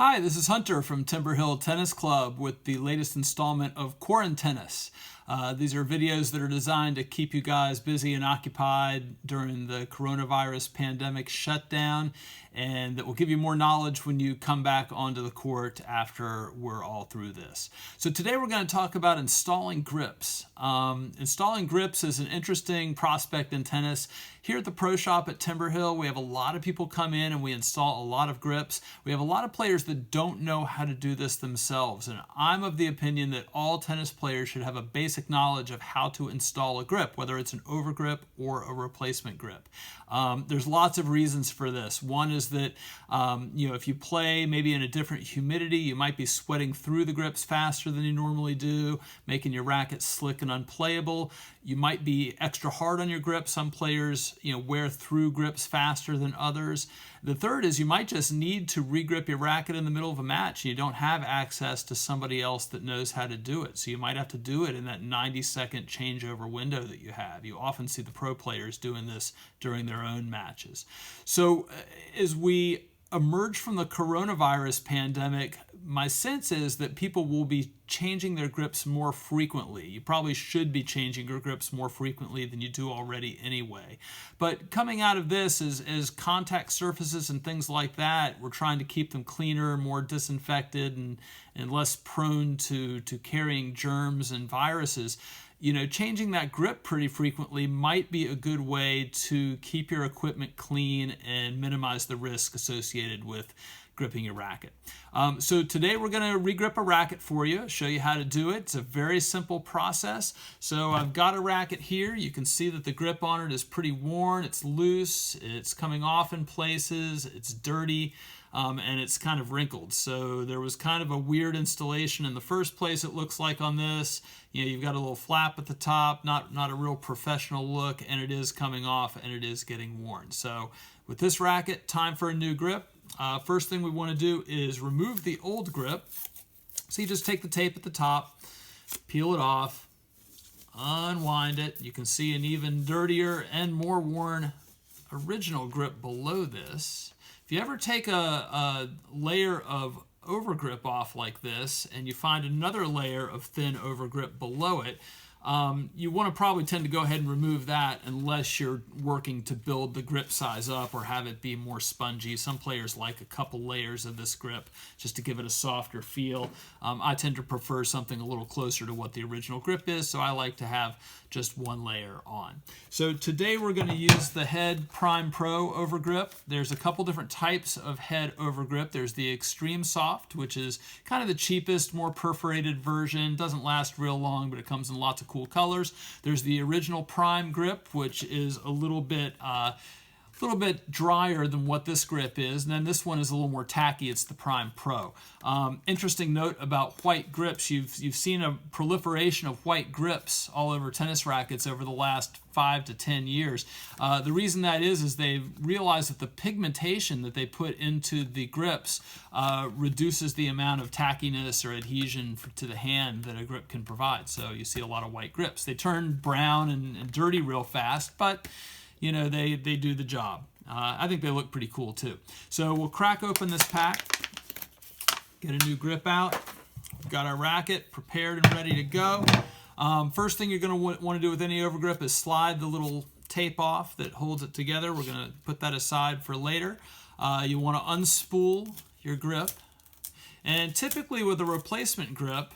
Hi, this is Hunter from Timberhill Tennis Club with the latest installment of Quarantennis. These are videos that are designed to keep you guys busy and occupied during the coronavirus pandemic shutdown, and that will give you more knowledge when you come back onto the court after we're all through this. So today we're going to talk about installing grips. Installing grips is an interesting prospect in tennis. Here at the Pro Shop at Timberhill, we have a lot of people come in and we install a lot of grips. We have a lot of players that don't know how to do this themselves, and I'm of the opinion that all tennis players should have a basic knowledge of how to install a grip, whether it's an overgrip or a replacement grip. There's lots of reasons for this. One is that if you play maybe in a different humidity, you might be sweating through the grips faster than you normally do, making your racket slick and unplayable. You might be extra hard on your grip. Some players wear through grips faster than others. The third is you might just need to regrip your racket in the middle of a match. You don't have access to somebody else that knows how to do it. So you might have to do it in that 90-second changeover window that you have. You often see the pro players doing this during their own matches. So as we emerge from the coronavirus pandemic, my sense is that people will be changing their grips more frequently. You probably should be changing your grips more frequently than you do already anyway. But coming out of this as contact surfaces and things like that, we're trying to keep them cleaner, more disinfected, and less prone to carrying germs and viruses. Changing that grip pretty frequently might be a good way to keep your equipment clean and minimize the risk associated with gripping your racket. So today we're going to regrip a racket for you, show you how to do it. It's a very simple process. So I've got a racket here. You can see that the grip on it is pretty worn. It's loose. It's coming off in places. It's dirty. And it's kind of wrinkled. So there was kind of a weird installation in the first place, it looks like, on this. You've got a little flap at the top, not a real professional look, and it is coming off and it is getting worn. So with this racket, time for a new grip. First thing we want to do is remove the old grip. So you just take the tape at the top, peel it off, unwind it. You can see an even dirtier and more worn original grip below this. If you ever take a layer of overgrip off like this and you find another layer of thin overgrip below it, you want to probably tend to go ahead and remove that unless you're working to build the grip size up or have it be more spongy. Some players like a couple layers of this grip just to give it a softer feel. I tend to prefer something a little closer to what the original grip is, so I like to have just one layer on. So today we're going to use the Head Prime Pro overgrip. There's a couple different types of head overgrip. There's the Extreme Soft, which is kind of the cheapest, more perforated version. Doesn't last real long, but it comes in lots of cool colors. There's the original Prime grip, which is a little bit drier than what this grip is, and then this one is a little more tacky. It's the Prime Pro. Interesting note about white grips. You've seen a proliferation of white grips all over tennis rackets over the last 5 to 10 years. The reason that is they've realized that the pigmentation that they put into the grips reduces the amount of tackiness or adhesion to the hand that a grip can provide. So you see a lot of white grips. They turn brown and dirty real fast, but they do the job. I think they look pretty cool too. So we'll crack open this pack, get a new grip out. We've got our racket prepared and ready to go. First thing you're going to want to do with any overgrip is slide the little tape off that holds it together. We're going to put that aside for later. You want to unspool your grip. And typically with a replacement grip,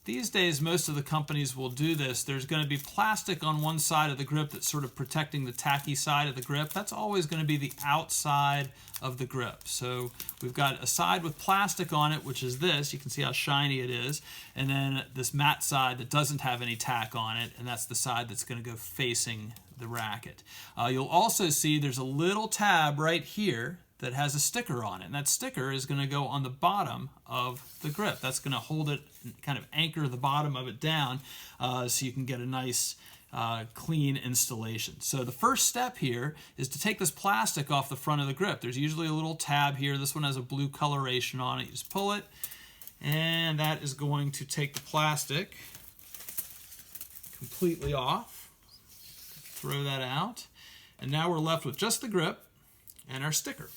these days, most of the companies will do this. There's going to be plastic on one side of the grip that's sort of protecting the tacky side of the grip. That's always going to be the outside of the grip. So we've got a side with plastic on it, which is this. You can see how shiny it is. And then this matte side that doesn't have any tack on it, and that's the side that's going to go facing the racket. You'll also see there's a little tab right here that has a sticker on it, and that sticker is going to go on the bottom of the grip. That's going to hold it, kind of anchor the bottom of it down so you can get a nice clean installation. So the first step here is to take this plastic off the front of the grip. There's usually a little tab here. This one has a blue coloration on it. You just pull it, and that is going to take the plastic completely off. Throw that out, and now we're left with just the grip and our sticker.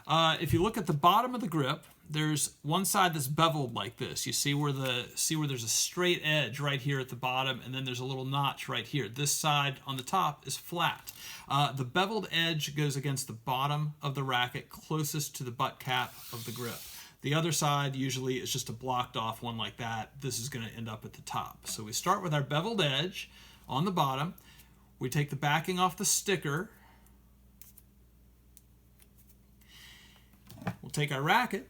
If you look at the bottom of the grip, there's one side that's beveled like this. You see where there's a straight edge right here at the bottom, and then there's a little notch right here. This side on the top is flat. The beveled edge goes against the bottom of the racket, closest to the butt cap of the grip. The other side usually is just a blocked off one like that. This is going to end up at the top. So we start with our beveled edge on the bottom. We take the backing off the sticker. We'll take our racket,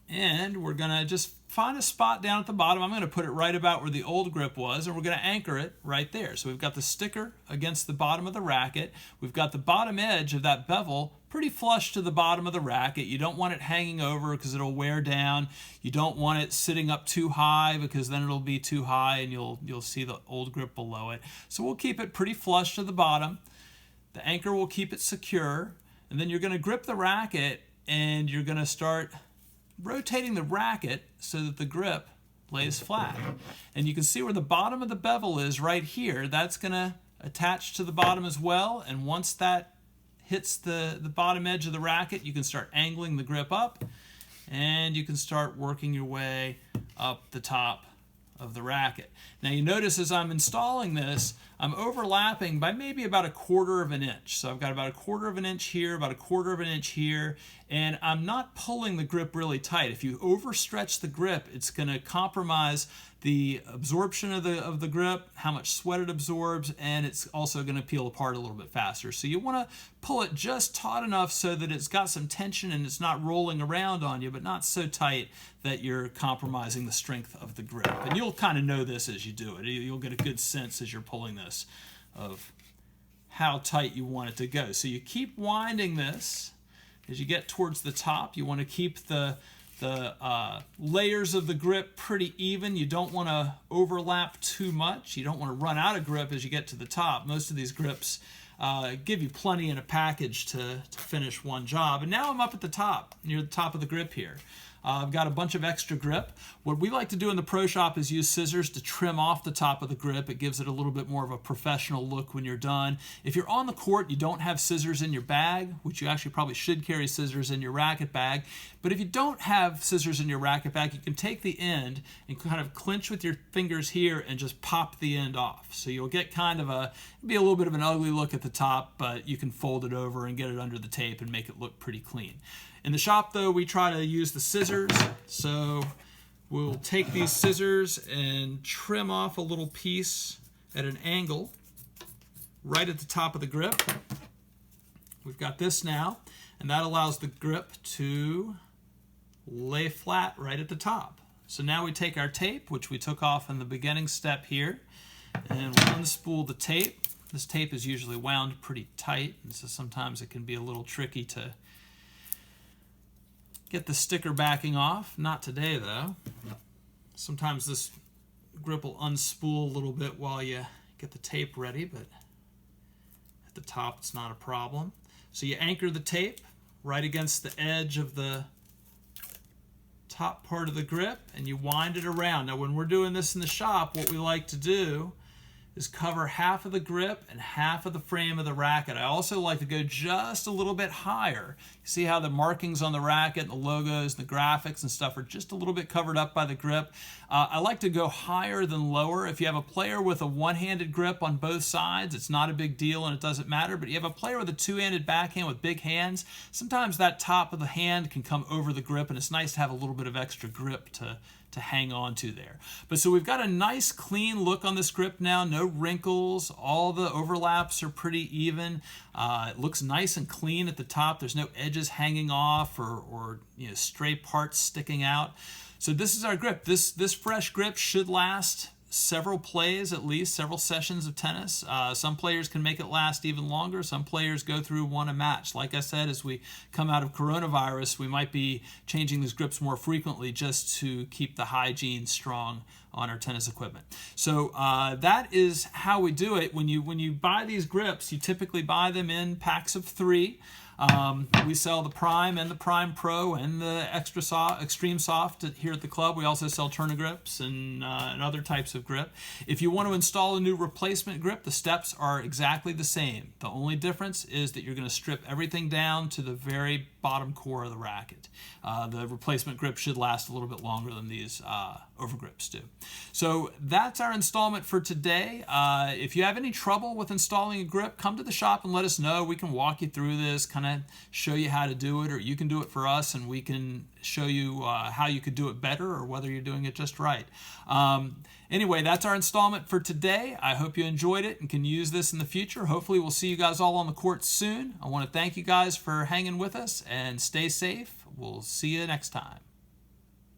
and we're going to just find a spot down at the bottom. I'm going to put it right about where the old grip was, and we're going to anchor it right there. So we've got the sticker against the bottom of the racket. We've got the bottom edge of that bevel pretty flush to the bottom of the racket. You don't want it hanging over because it'll wear down. You don't want it sitting up too high because then it'll be too high and you'll see the old grip below it. So we'll keep it pretty flush to the bottom. The anchor will keep it secure. And then you're going to grip the racket, and you're going to start rotating the racket so that the grip lays flat. And you can see where the bottom of the bevel is right here. That's going to attach to the bottom as well. And once that hits the bottom edge of the racket, you can start angling the grip up, and you can start working your way up the top of the racket. Now you notice as I'm installing this, I'm overlapping by maybe about 1/4 of an inch. So I've got about 1/4 of an inch here, about 1/4 of an inch here, and I'm not pulling the grip really tight. If you overstretch the grip, it's going to compromise the absorption of the grip, how much sweat it absorbs, and it's also going to peel apart a little bit faster. So you want to pull it just taut enough so that it's got some tension and it's not rolling around on you, but not so tight that you're compromising the strength of the grip. And you'll kind of know this as you do it. You'll get a good sense as you're pulling this of how tight you want it to go. So you keep winding this as you get towards the top. You want to keep the layers of the grip pretty even. You don't want to overlap too much. You don't want to run out of grip as you get to the top. Most of these grips give you plenty in a package to finish one job. And now I'm up at the top, near the top of the grip here. I've got a bunch of extra grip. What we like to do in the pro shop is use scissors to trim off the top of the grip. It gives it a little bit more of a professional look when you're done. If you're on the court, you don't have scissors in your bag, which you actually probably should carry scissors in your racket bag. But if you don't have scissors in your racket bag, you can take the end and kind of clinch with your fingers here and just pop the end off. So you'll get kind of it'll be a little bit of an ugly look at the top, but you can fold it over and get it under the tape and make it look pretty clean. In the shop, though, we try to use the scissors. So we'll take these scissors and trim off a little piece at an angle right at the top of the grip. We've got this now, and that allows the grip to lay flat right at the top. So now we take our tape, which we took off in the beginning step here, and we'll unspool the tape. This tape is usually wound pretty tight, and so sometimes it can be a little tricky to get the sticker backing off. Not today, though. Sometimes this grip will unspool a little bit while you get the tape ready, but at the top it's not a problem. So you anchor the tape right against the edge of the top part of the grip, and you wind it around. Now when we're doing this in the shop, what we like to do is cover half of the grip and half of the frame of the racket. I also like to go just a little bit higher. You see how the markings on the racket, the logos, the graphics and stuff are just a little bit covered up by the grip. I like to go higher than lower. If you have a player with a one-handed grip on both sides, it's not a big deal and it doesn't matter. But you have a player with a two-handed backhand with big hands, sometimes that top of the hand can come over the grip, and it's nice to have a little bit of extra grip to hang on to there. But so we've got a nice clean look on this grip now, no wrinkles, all the overlaps are pretty even. It looks nice and clean at the top. There's no edges hanging off or stray parts sticking out. So this is our grip. This fresh grip should last several plays, at least several sessions of tennis. Some players can make it last even longer. Some players go through one a match. Like I said, as we come out of coronavirus, we might be changing these grips more frequently just to keep the hygiene strong on our tennis equipment. So that is how we do it. When you buy these grips, you typically buy them in packs of 3. We sell the Prime and the Prime Pro and the Extreme Soft here at the club. We also sell Turnagrips and other types of grip. If you want to install a new replacement grip, the steps are exactly the same. The only difference is that you're going to strip everything down to the very bottom core of the racket. The replacement grip should last a little bit longer than these overgrips do. So that's our installment for today. If you have any trouble with installing a grip, come to the shop and let us know. We can walk you through this, kind of show you how to do it, or you can do it for us and we can show you how you could do it better or whether you're doing it just right. Anyway, that's our installment for today. I hope you enjoyed it and can use this in the future. Hopefully we'll see you guys all on the court soon. I want to thank you guys for hanging with us and stay safe. We'll see you next time.